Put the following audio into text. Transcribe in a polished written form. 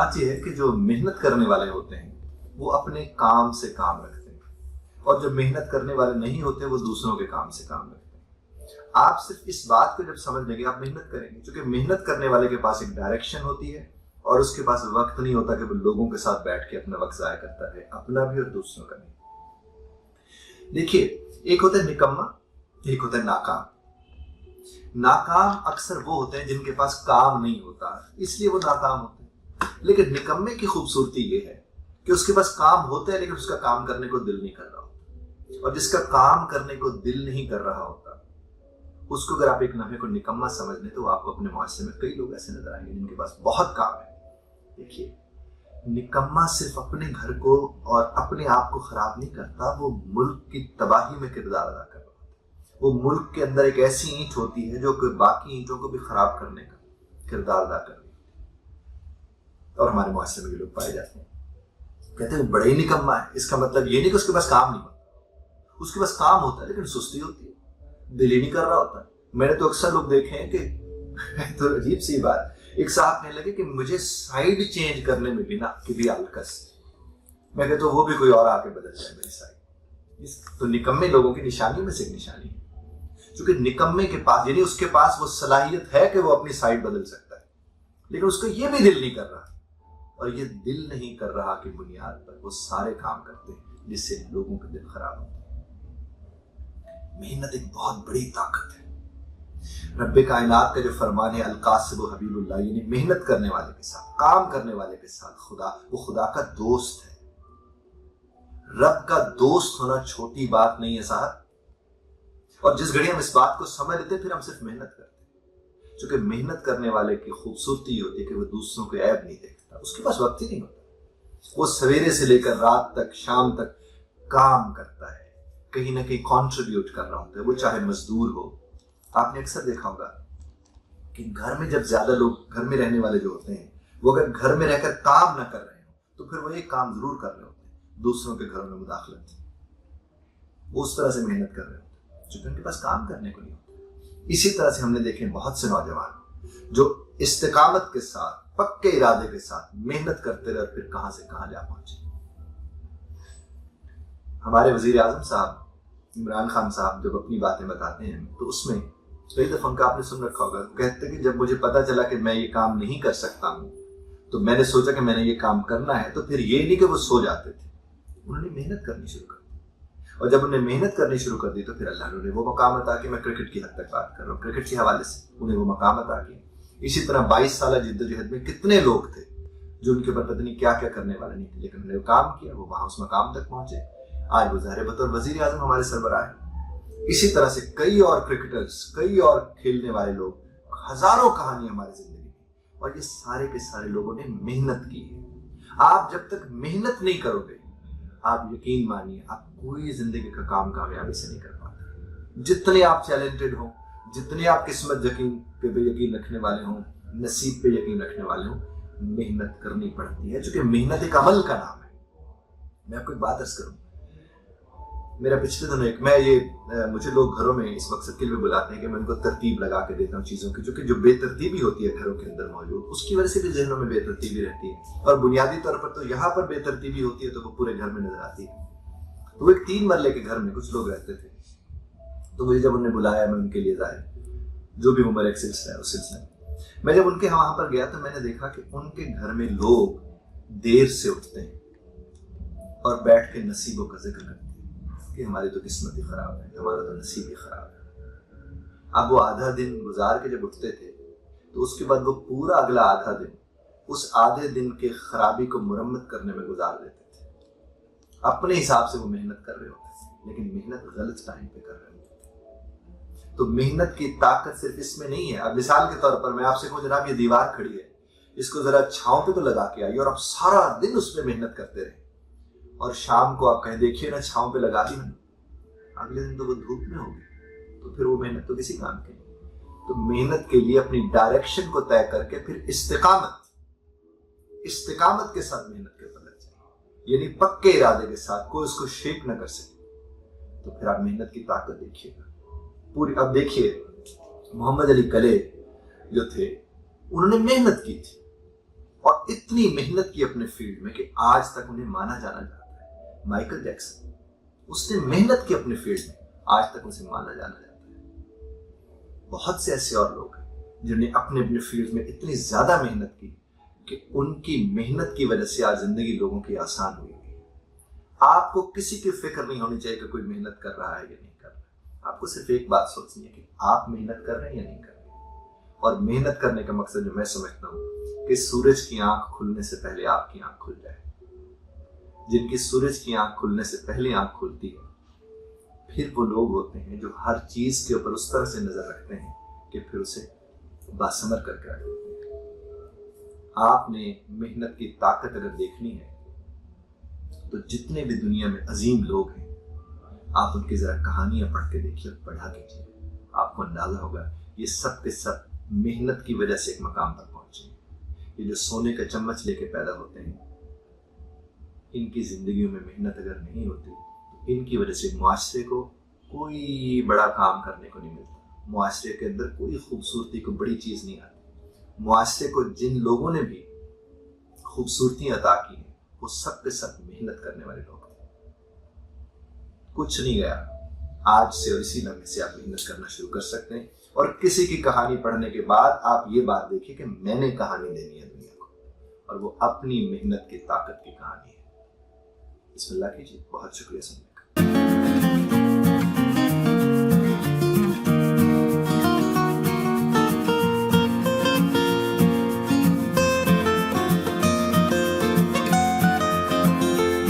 بات یہ ہے کہ جو محنت کرنے والے ہوتے ہیں وہ اپنے کام سے کام رکھتے ہیں، اور جو محنت کرنے والے نہیں ہوتے وہ دوسروں کے کام سے کام رکھتے ہیں۔ آپ صرف اس بات کو جب سمجھ لیں گے آپ محنت کریں گے، کیونکہ محنت کرنے والے کے پاس ایک ڈائریکشن ہوتی ہے اور اس کے پاس وقت نہیں ہوتا کہ وہ لوگوں کے ساتھ بیٹھ کے اپنا وقت ضائع کرتا رہے، اپنا بھی اور دوسروں کا بھی۔ دیکھیے، ایک ہوتا ہے نکما، ایک ہوتا ہے ناکام۔ ناکام اکثر وہ ہوتے ہیں جن کے پاس کام نہیں ہوتا، اس لیے وہ ناکام ہوتے ہیں۔ لیکن نکمے کی خوبصورتی یہ ہے کہ اس کے پاس کام ہوتا ہے لیکن اس کا کام کرنے کو دل نہیں کر رہا ہوتا، اور جس کا کام کرنے کو دل نہیں کر رہا ہوتا اس کو اگر آپ ایک لمحے کو نکما سمجھ لیں تو آپ کو اپنے معاشرے میں کئی لوگ ایسے نظر آئیں گے جن کے پاس بہت کام ہے۔ دیکھیے، نکما صرف اپنے گھر کو اور اپنے آپ کو خراب نہیں کرتا، وہ ملک کی تباہی میں کردار ادا کرتا ہے۔ وہ ملک کے اندر ایک ایسی اینٹ ہوتی ہے جو کہ باقی اینٹوں کو بھی خراب کرنے کا کردار ادا کرتی ہے، اور ہمارے معاشرے میں یہ لوگ پائے جاتے ہیں۔ کہتے ہیں وہ بڑا ہی نکما ہے، اس کا مطلب یہ نہیں کہ اس کے پاس کام نہیں ہوتا، اس کے پاس کام ہوتا ہے لیکن سستی ہوتی ہے، دل ہی نہیں کر رہا ہوتا۔ میں نے تو اکثر لوگ دیکھے ہیں کہ تو عجیب سی بات، ایک صاحب کہنے لگے کہ مجھے سائیڈ چینج کرنے میں بھی نا کہ بھی الکس، میں کہتا ہوں وہ بھی کوئی اور آ کے بدل جائے میری سائیڈ۔ تو نکمے لوگوں کی نشانی میں سے ایک نشانی ہے، چونکہ نکمے کے پاس یعنی اس کے پاس وہ صلاحیت ہے کہ وہ اپنی سائیڈ بدل سکتا ہے، لیکن اس کو یہ بھی دل نہیں کر رہا، اور یہ دل نہیں کر رہا کی بنیاد پر وہ سارے کام کرتے ہیں جس سے لوگوں کے دل خراب ہوتے ہیں۔ محنت ایک بہت بڑی طاقت ہے۔ رب کائنات کا جو فرمان ہے القاسب و حبیب اللہ، یعنی محنت کرنے والے کے ساتھ، کام کرنے والے کے ساتھ خدا، وہ خدا کا دوست ہے۔ رب کا دوست ہونا چھوٹی بات نہیں ہے صاحب، اور جس گھڑی ہم اس بات کو سمجھ لیتے پھر ہم صرف محنت کرتے ہیں، چونکہ محنت کرنے والے کی خوبصورتی یہ ہوتی ہے کہ وہ دوسروں کے عیب نہیں دیکھتا، اس کے پاس وقت ہی نہیں ہوتا، وہ سویرے سے لے کر رات تک، شام تک کام کرتا ہے، کہیں نہ کہیں کنٹریبیوٹ کر رہا ہوتا ہے، وہ چاہے مزدور ہو۔ آپ نے اکثر دیکھا ہوگا کہ گھر میں جب زیادہ لوگ گھر میں رہنے والے جو ہوتے ہیں وہ اگر گھر میں رہ کر کام نہ کر رہے ہوں تو پھر وہ ایک کام ضرور کر رہے ہوتے ہیں، دوسروں کے گھروں میں مداخلت، وہ اس طرح سے محنت کر رہے ہوتے ہیں چونکہ ان کے پاس کام کرنے کو نہیں ہوتا۔ اسی طرح سے ہم نے دیکھے بہت سے نوجوان جو استقامت کے ساتھ، پکے ارادے کے ساتھ محنت کرتے رہے، پھر کہاں سے کہاں جا پہنچے۔ ہمارے وزیر اعظم صاحب عمران خان صاحب جب اپنی باتیں بتاتے ہیں تو اس میں کئی دفعہ ان کا آپ نے سن رکھا ہوگا، کہتے ہیں کہ جب مجھے پتا چلا کہ میں یہ کام نہیں کر سکتا ہوں تو میں نے سوچا کہ میں نے یہ کام کرنا ہے، تو پھر یہ نہیں کہ وہ سو جاتے تھے، انہوں نے محنت کرنی شروع کر دی، اور جب انہوں نے محنت کرنی شروع کر دی تو پھر اللہ نے وہ مقام عطا کیا۔ میں کرکٹ کی حد تک بات کر رہا ہوں، کرکٹ کے حوالے سے انہیں وہ مقام عطا کیا۔ اسی طرح 22 سالہ جدوجہد میں کتنے لوگ تھے جو ان کے اوپر پتہ نہیں کیا کیا کرنے والے نہیں تھے، لیکن انہوں نے وہ کام کیا، وہ وہاں اس مقام تک پہنچے، آج وہ ظاہر بطور وزیر اعظم ہمارے سربراہ ہیں۔ اسی طرح سے کئی اور کرکٹرز، کئی اور کھیلنے والے لوگ، ہزاروں کہانی ہماری زندگی میں، اور یہ سارے کے سارے لوگوں نے محنت کی ہے۔ آپ جب تک محنت نہیں کرو گے، آپ یقین مانیے آپ کوئی زندگی کا کام کامیابی سے نہیں کر پاتے، جتنے آپ ٹیلنٹڈ ہوں، جتنے آپ قسمت پہ یقین رکھنے والے ہوں، نصیب پہ یقین رکھنے والے ہوں، محنت کرنی پڑتی ہے، چونکہ محنت ایک عمل کا نام ہے۔ میں آپ کو ایک بات عرض کروں، میرا پچھلے دنوں مجھے لوگ گھروں میں اس مقصد کے لیے بلاتے ہیں کہ میں ان کو ترتیب لگا کے دیتا ہوں چیزوں کی، جو بے ترتیبی ہوتی ہے گھروں کے اندر موجود، اس کی وجہ سے بھی ذہنوں میں بے ترتیبی رہتی ہے، اور بنیادی طور پر تو یہاں پر بے ترتیبی ہوتی ہے تو وہ پورے گھر میں نظر آتی ہے۔ تو وہ ایک 3 مرلے کے گھر میں کچھ لوگ رہتے تھے، تو مجھے جب انہوں نے بلایا، میں ان کے لیے ظاہر جو بھی عمر ایک سلسلہ ہے اس سلسلے میں جب ان کے وہاں پر گیا تو میں نے دیکھا کہ ان کے گھر میں لوگ دیر سے اٹھتے ہیں اور بیٹھ کے نصیبوں کا ذکر کرتے ہیں کہ ہماری تو قسمت ہی خراب ہے، ہمارا تو نصیب ہی خراب ہے۔ اب وہ آدھا دن گزار کے جب اٹھتے تھے تو اس کے بعد وہ پورا اگلا آدھا دن اس آدھے دن کے خرابی کو مرمت کرنے میں گزار دیتے تھے۔ اپنے حساب سے وہ محنت کر رہے ہوتے تھے لیکن محنت غلط ٹائم پہ کر رہے ہوتے تھے۔ تو محنت کی طاقت صرف اس میں نہیں ہے۔ اب مثال کے طور پر میں آپ سے کہوں جناب یہ دیوار کھڑی ہے، اس کو ذرا چھاؤں پہ تو لگا کے آئیے، اور آپ سارا دن اس پہ محنت کرتے رہے، اور شام کو آپ کہیں دیکھیے نا چھاؤں پہ لگا دی میں نے، اگلے دن تو وہ دھوپ میں ہوگی، تو پھر وہ محنت تو کسی کام کی نہیں۔ تو محنت کے لیے اپنی ڈائریکشن کو طے کر کے پھر استقامت کے ساتھ محنت کے اوپر لگ جائے، یعنی پکے ارادے کے ساتھ، کوئی اس کو شیک نہ کر سکے، تو پھر آپ محنت کی طاقت دیکھیے گا پوری۔ اب دیکھیے محمد علی کلے جو تھے انہوں نے محنت کی تھی، اور اتنی محنت کی اپنے فیلڈ میں کہ آج تک انہیں مانا جانا جاتا ہے. مائیکل جیکسن، اس نے محنت کی اپنے فیلڈ میں، آج تک اسے مانا جانا جاتا ہے. بہت سے ایسے اور لوگ ہیں جنہوں نے اپنے فیلڈ میں اتنی زیادہ محنت کی کہ ان کی محنت کی وجہ سے آج زندگی لوگوں کی آسان ہوئی. آپ کو کسی کی فکر نہیں ہونی چاہیے کہ کوئی محنت کر رہا ہے یا نہیں کر رہا ہے. آپ کو صرف ایک بات سوچنی ہے کہ آپ محنت کر رہے ہیں یا نہیں کر رہے ہیں. اور محنت کرنے کا مقصد جو میں سمجھتا ہوں کہ سورج کی آنکھ کھلنے سے پہلے آپ کی آنکھ کھل جائے. جن کی سورج کی آنکھ کھلنے سے پہلے آنکھ کھلتی ہے، پھر وہ لوگ ہوتے ہیں جو ہر چیز کے اوپر اس طرح سے نظر رکھتے ہیں کہ پھر اسے باثمر کر کے رکھتے ہیں. آپ نے محنت کی طاقت اگر دیکھنی ہے تو جتنے بھی دنیا میں عظیم لوگ ہیں، آپ ان کی ذرا کہانیاں پڑھ کے دیکھیے اور پڑھا کیجیے. آپ کو اندازہ ہوگا یہ سب کے سب محنت کی وجہ سے ایک مقام پر پہنچے ہیں. یہ جو سونے کا چمچ لے کے پیدا ہوتے ہیں، ان کی زندگیوں میں محنت اگر نہیں ہوتی تو ان کی وجہ سے معاشرے کو کوئی بڑا کام کرنے کو نہیں ملتا. معاشرے کے اندر کوئی خوبصورتی کو بڑی چیز نہیں آتی. معاشرے کو جن لوگوں نے بھی خوبصورتی عطا کی ہیں، وہ سب کے سب محنت کرنے والے لوگ تھے. کچھ نہیں گیا. آج سے اور اسی لمحے سے آپ محنت کرنا شروع کر سکتے ہیں. اور کسی کی کہانی پڑھنے کے بعد آپ یہ بات دیکھیں کہ میں نے کہانی دینی ہے دنیا کو، اور وہ اپنی محنت کی طاقت کی کہانی ہے. بسم اللہ کیجیے. بہت شکریہ سننے.